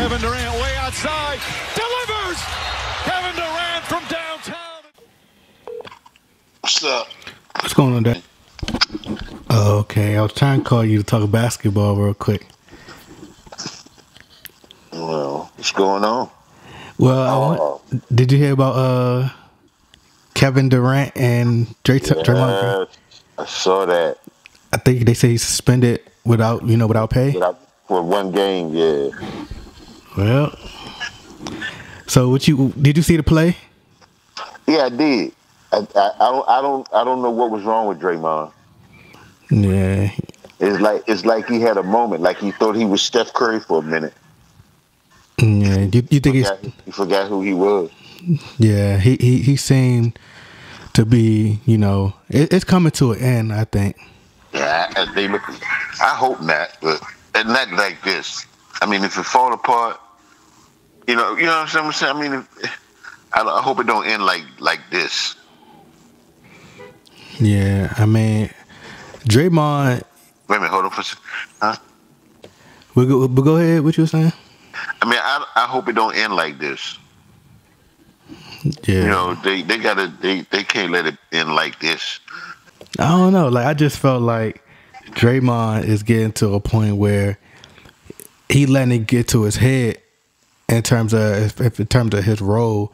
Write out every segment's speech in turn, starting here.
Kevin Durant way outside. Delivers! Kevin Durant from downtown. What's up? What's going on, Dad? Oh, okay, I was trying to call you to talk basketball real quick. Well, what's going on? Well, did you hear about Kevin Durant and Draymond? I saw that. I think they say he's suspended without pay. For one game, yeah. Well, so did you see the play? Yeah, I did. I don't know what was wrong with Draymond. Yeah. It's like he had a moment, like he thought he was Steph Curry for a minute. Yeah, you think he forgot who he was? Yeah, he seemed to be, it's coming to an end, I think. Yeah, I hope not, but not like this. I mean, if it fall apart, you know what I'm saying? I mean, I hope it don't end like this. Yeah, I mean, Draymond. Wait a minute, hold on for a second. Huh? We'll go ahead. What you were saying? I mean, I hope it don't end like this. Yeah. They can't let it end like this. I don't know. Like, I just felt like Draymond is getting to a point where he letting it get to his head in terms of his role,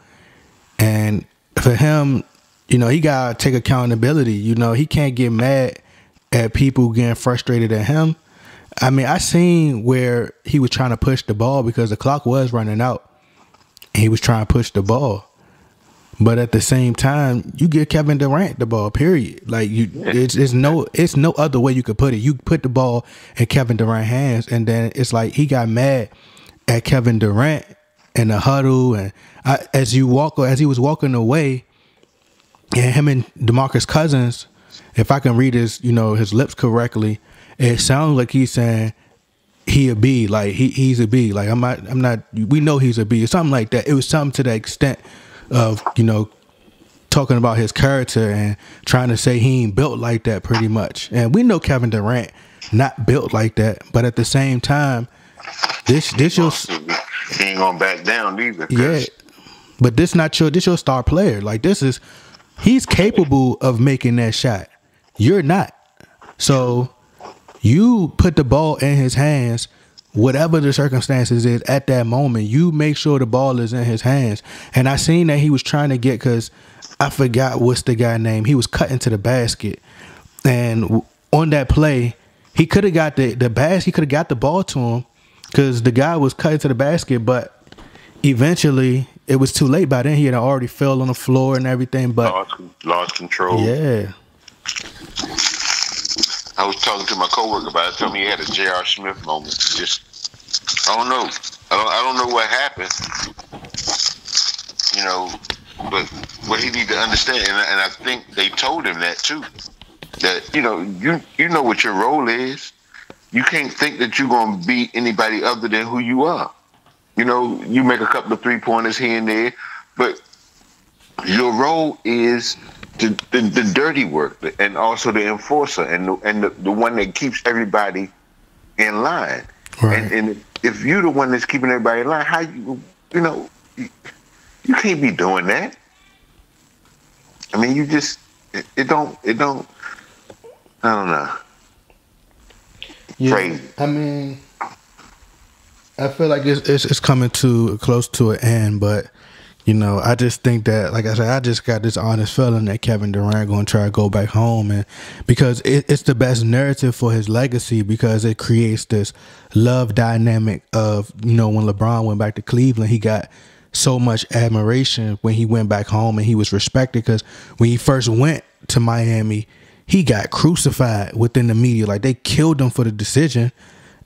and for him, he gotta take accountability. He can't get mad at people getting frustrated at him. I mean, I seen where he was trying to push the ball because the clock was running out, and he was trying to push the ball. But at the same time, you give Kevin Durant the ball, period. Like, it's no other way you could put it. You put the ball in Kevin Durant's hands, and then it's like he got mad at Kevin Durant in the huddle, and as he was walking away, and him and DeMarcus Cousins, if I can read his lips correctly, it sounds like he's saying he a B, like he's a B. Like I'm not. We know he's a B, or something like that. It was something to the extent of talking about his character and trying to say he ain't built like that, pretty much. And we know Kevin Durant not built like that, but at the same time, this your he ain't gonna back down either. Yeah, but this your star player. Like, he's capable of making that shot. You're not. So you put the ball in his hands, whatever the circumstances is at that moment. You make sure the ball is in his hands. And I seen that he was trying to get, because I forgot what's the guy name. He was cutting to the basket, and on that play, he could have got the basket. He could have got the ball to him because the guy was cutting to the basket, but eventually it was too late. By then he had already fell on the floor and everything. But lost control. Yeah. I was talking to my coworker about it. Told me he had a J.R. Smith moment. Just, I don't know. I don't know what happened. But what he need to understand, and I think they told him that too. That you know what your role is. You can't think that you're gonna beat anybody other than who you are. You make a couple of 3-pointers here and there, but your role is the dirty work, and also the enforcer, and the one that keeps everybody in line. Right. And if you're the one that's keeping everybody in line, how you can't be doing that. I mean, you just it don't. I don't know. Yeah, Crazy. I mean, I feel like it's coming close to an end, but I just think that, like I said, I just got this honest feeling that Kevin Durant going to try to go back home, and because it's the best narrative for his legacy, because it creates this love dynamic of when LeBron went back to Cleveland, he got so much admiration when he went back home, and he was respected, because when he first went to Miami, he got crucified within the media. Like, they killed him for the decision,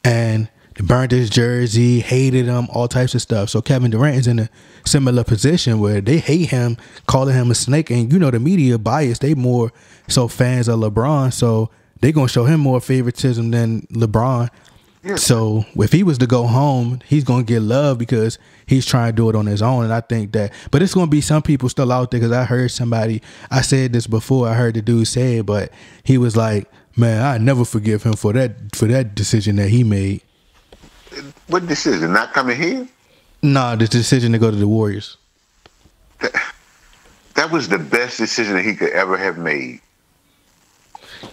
and they burned his jersey, hated him, all types of stuff. So Kevin Durant is in a similar position where they hate him, calling him a snake. And the media bias, they more so fans of LeBron, so they gonna show him more favoritism than LeBron. Yeah. So if he was to go home, he's gonna get love because he's trying to do it on his own. And I think that, but it's gonna be some people still out there, because I heard somebody, I said this before, I heard the dude say it, but he was like, man, I never forgive him for that decision that he made. What decision? Not coming here? Nah, the decision to go to the Warriors. That was the best decision that he could ever have made.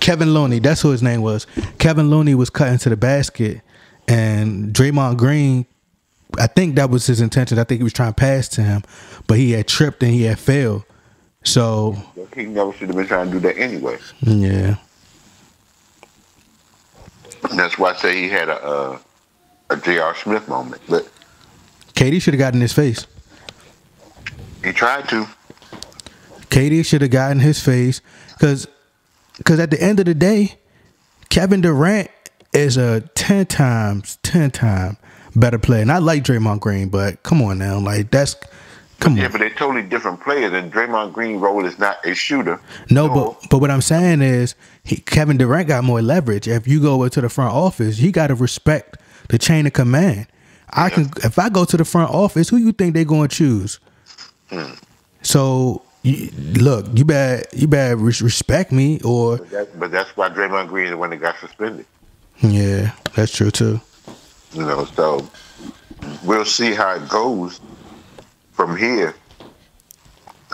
Kevin Looney, that's who his name was. Kevin Looney was cut into the basket, and Draymond Green, I think that was his intention. I think he was trying to pass to him, but he had tripped and he had failed. So he never should have been trying to do that anyway. Yeah. And that's why I say he had a J.R. Smith moment. But KD should have gotten his face. He tried to. KD should have gotten his face because at the end of the day, Kevin Durant is a 10 times better player. And I like Draymond Green, but come on now. Like, come on. Yeah, but they're totally different players, and Draymond Green's role is not a shooter. No, but what I'm saying is Kevin Durant got more leverage. If you go to the front office, you got to respect the chain of command. If I go to the front office, who you think they're going to choose? So, look, you better respect me, or. But that's why Draymond Green is the one that got suspended. Yeah, that's true too. So we'll see how it goes from here.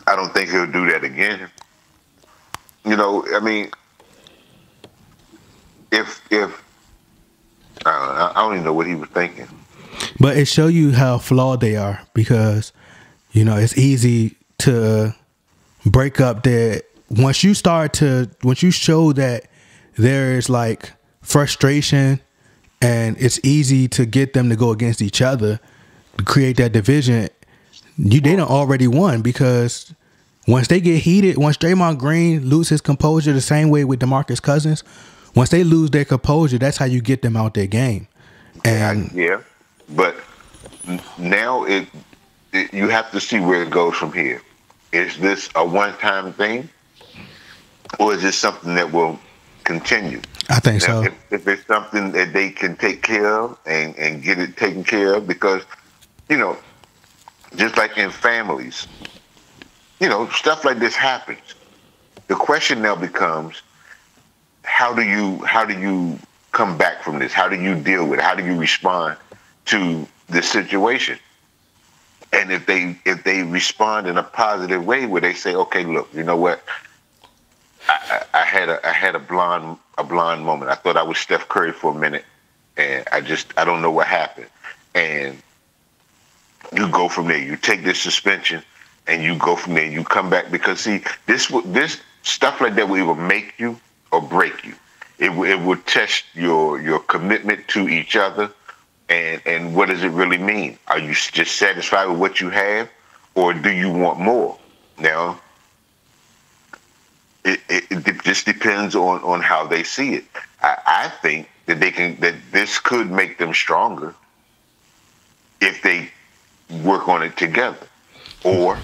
I don't think he'll do that again. I mean, if I don't even know what he was thinking. But it shows you how flawed they are, because it's easy to break up that once you show that there's like frustration, and it's easy to get them to go against each other to create that division. They done already won, because once they get heated, once Draymond Green loses his composure the same way with DeMarcus Cousins, once they lose their composure, that's how you get them out their game. And yeah, but now you have to see where it goes from here. Is this a one-time thing, or is this something that will continue? I think so. If it's something that they can take care of and get it taken care of, because, just like in families, stuff like this happens. The question now becomes, how do you come back from this? How do you deal with it? How do you respond to the situation? And if they respond in a positive way, where they say, okay, look, you know what? I had a blonde moment. I thought I was Steph Curry for a minute, and I don't know what happened. And you go from there. You take this suspension, and you go from there. You come back, because see, this stuff like that will either make you or break you. It will test your commitment to each other, and what does it really mean? Are you just satisfied with what you have, or do you want more? Now, it just depends on how they see it. I think that that this could make them stronger if they work on it together, or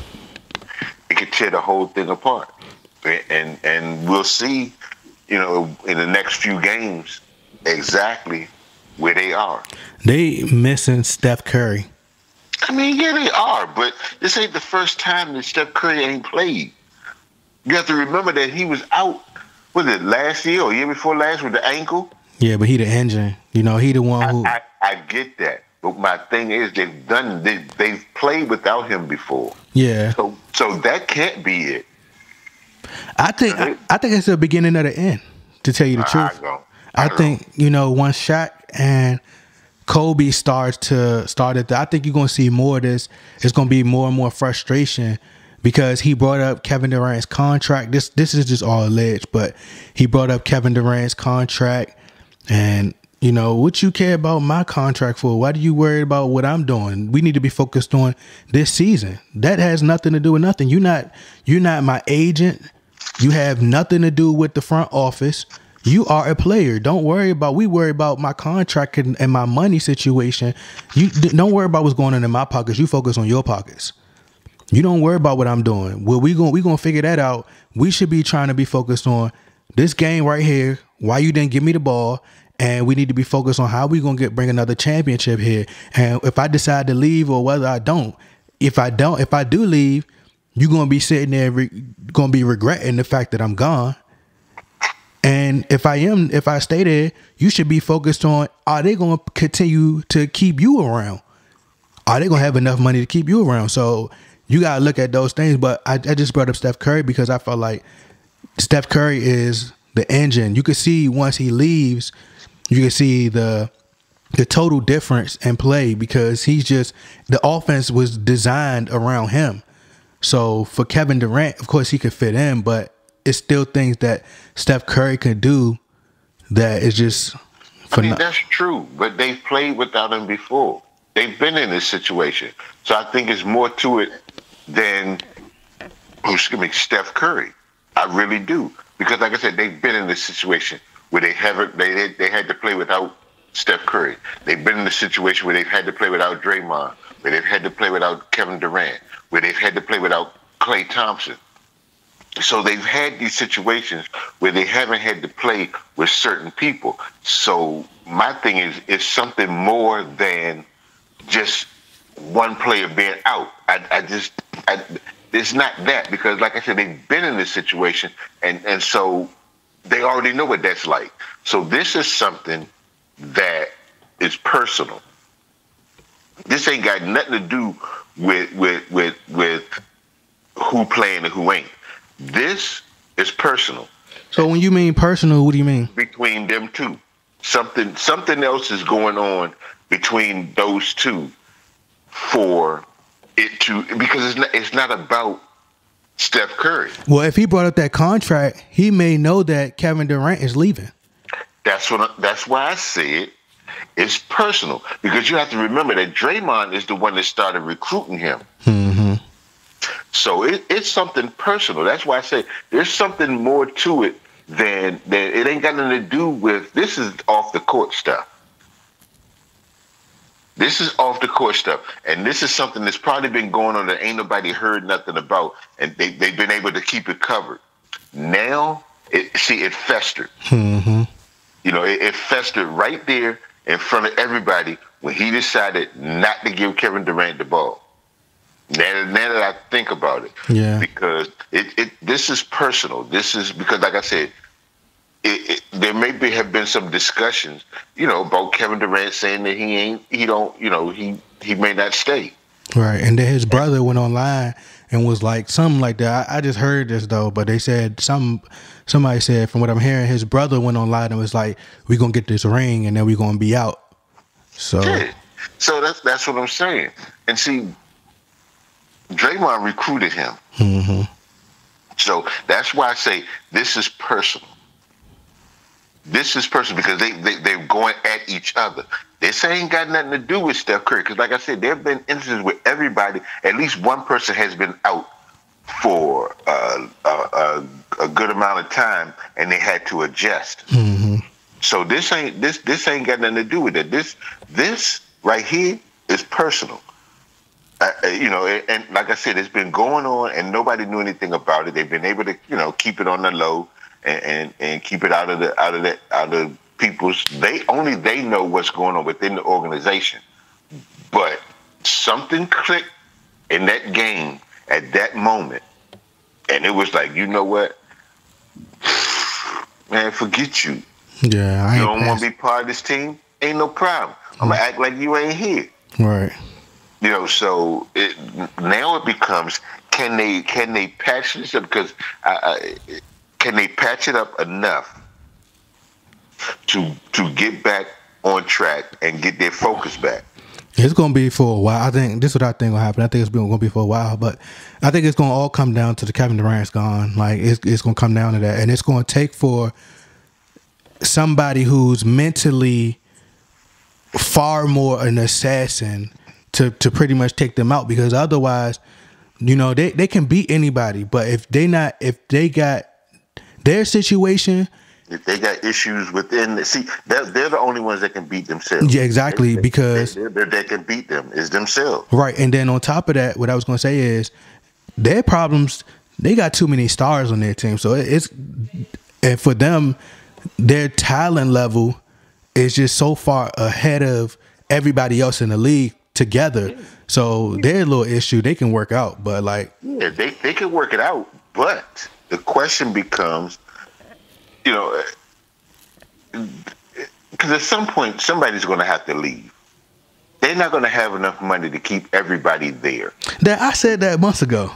it could tear the whole thing apart. And we'll see, in the next few games exactly where they are. They missing Steph Curry. I mean, yeah, they are, but this ain't the first time that Steph Curry ain't played. You have to remember that he was out, was it last year or year before last, with the ankle? Yeah, but he the engine. He the one who... I get that. But my thing is, they've played without him before. Yeah. So that can't be it. I think it's the beginning of the end, to tell you the truth. I think, once Shaq and Kobe started, I think you're going to see more of this. It's going to be more and more frustration, because he brought up Kevin Durant's contract. This is just all alleged, but he brought up Kevin Durant's contract, and what you care about my contract for? Why do you worry about what I'm doing? We need to be focused on this season. That has nothing to do with nothing. You're not my agent. You have nothing to do with the front office. You are a player. We worry about my contract and my money situation. You don't worry about what's going on in my pockets. You focus on your pockets. You don't worry about what I'm doing. Well, we gonna figure that out. We should be trying to be focused on this game right here. Why you didn't give me the ball? And we need to be focused on how we gonna bring another championship here. And if I decide to leave, or whether I don't, if I do leave, you're gonna be sitting there gonna be regretting the fact that I'm gone. And if I stay there, you should be focused on, are they going to continue to keep you around? Are they going to have enough money to keep you around? So you got to look at those things. But I just brought up Steph Curry because I felt like Steph Curry is the engine. You could see once he leaves, you can see the total difference in play because the offense was designed around him. So for Kevin Durant, of course, he could fit in, but it's still things that Steph Curry could do that is just that's true, but they've played without him before. They've been in this situation. So I think it's more to it than Steph Curry. I really do. Because like I said, they've been in this situation where they had to play without Steph Curry. They've been in a situation where they've had to play without Draymond, where they've had to play without Kevin Durant, where they've had to play without Klay Thompson. So they've had these situations where they haven't had to play with certain people. So my thing is, it's something more than just one player being out. It's not that, because like I said, they've been in this situation and so they already know what that's like. So this is something that is personal. This ain't got nothing to do with who playing and who ain't. This is personal. So when you mean personal, what do you mean? Between them two. Something else is going on between those two for it to, because it's not about Steph Curry. Well, if he brought up that contract, he may know that Kevin Durant is leaving. That's why I said it's personal, because you have to remember that Draymond is the one that started recruiting him. Mm-hmm. So it's something personal. That's why I say there's something more to it than it ain't got nothing to do with, this is off the court stuff. This is off the court stuff. And this is something that's probably been going on that ain't nobody heard nothing about. And they've been able to keep it covered. Now, it festered. Mm-hmm. You know, it festered right there in front of everybody when he decided not to give Kevin Durant the ball. Now that I think about it, yeah, because this is personal. This is because, like I said, there maybe have been some discussions, about Kevin Durant saying that he may not stay. Right, and then his brother went online and was like something like that. I just heard this though, but they said somebody said, from what I'm hearing, his brother went online and was like, "We're gonna get this ring and then we're gonna be out." So, yeah. So that's what I'm saying. And see, Draymond recruited him. Mm-hmm. So that's why I say this is personal. This is personal because they're going at each other. This ain't got nothing to do with Steph Curry, because like I said, there have been instances where everybody, at least one person has been out for a good amount of time and they had to adjust. Mm-hmm. So this ain't got nothing to do with it. This right here is personal. And like I said, it's been going on, and nobody knew anything about it. They've been able to, keep it on the low and keep it out of people's. They know what's going on within the organization. But something clicked in that game at that moment, and it was like, you know what, man, forget you. Yeah, you don't want to be part of this team. Ain't no problem. I'm gonna act like you ain't here. Right. So now it becomes, can they patch this up? Because can they patch it up enough to get back on track and get their focus back? It's going to be for a while. I think this is what I think will happen. I think it's going to be for a while, but I think it's going to all come down to the Kevin Durant's gone. Like it's going to come down to that, and it's going to take for somebody who's mentally far more an assassin to pretty much take them out, because otherwise, they can beat anybody. But if they got their situation, if they got issues within, they're the only ones that can beat themselves. Yeah, exactly, because they can beat them is themselves. Right, and then on top of that, what I was going to say is their problems. They got too many stars on their team, so and for them, their talent level is just so far ahead of everybody else in the league together. So their little issue they can work out, but like, yeah, they can work it out. But the question becomes, you know, because at some point somebody's going to have to leave. They're not going to have enough money to keep everybody there. That I said that months ago.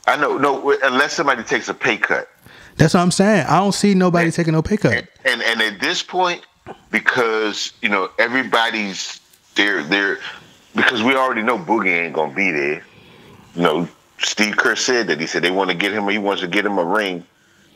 I know, no, unless somebody takes a pay cut. That's what I'm saying. I don't see nobody taking no pay cut. And at this point, because you know everybody's there, because we already know Boogie ain't gonna be there. You know, Steve Kerr said that. He said they want to get him. He wants to get him a ring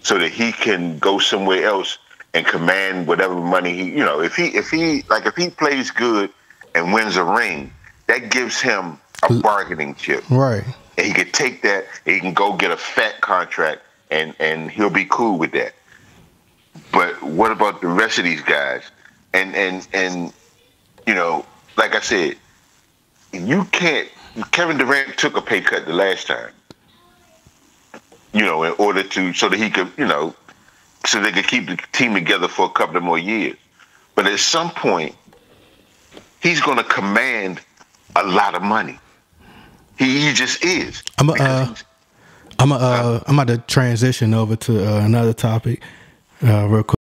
so that he can go somewhere else and command whatever money he. You know, if he plays good and wins a ring, that gives him a bargaining chip. Right. And he could take that, and he can go get a fat contract, and he'll be cool with that. But what about the rest of these guys? And you know, like I said, you can't. Kevin Durant took a pay cut the last time. You know, in order to so that he could, you know, so they could keep the team together for a couple of more years. But at some point, he's going to command a lot of money. He just is. I'm about to transition over to another topic real quick.